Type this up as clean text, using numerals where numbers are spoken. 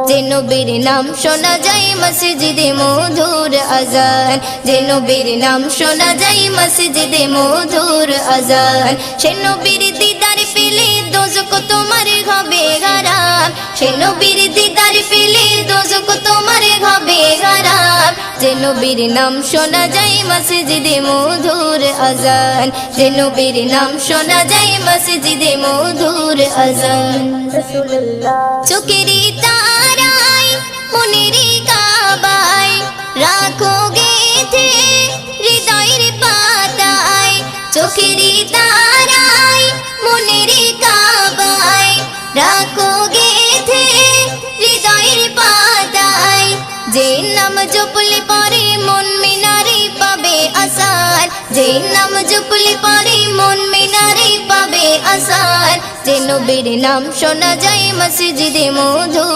যে নবীর নাম শোনা যায় মসজিদে মধুর আজান, যে নবীর নাম শোনা যায় মসজিদে মধুর আজান। সে নবীর দিদার পেলে দোজখ তোমার হবে হারাম, সে নবীর দিদার পেলে দোজখ তোমার হবে হারাম। যে নবীর নাম শোনা যায় মসজিদে মধুর আজান, যে নবীর নাম শোনা যায় মসজিদে মধুর আজান। চোখেরই তারায় মনেরই কাবায় রাখো গেথে হৃদয়ের পাতায়, চোখেরই তারায় মনেরই কাবায় রাখো গেথে হৃদয়ের পাতায়। যে নাম জপলে পরে মন মিনারে পাবে আসার, যে নাম জপলে পরে মন মিনারে পাবে আসার। যে নবীর নাম শোনা যায় মসজিদে মধুর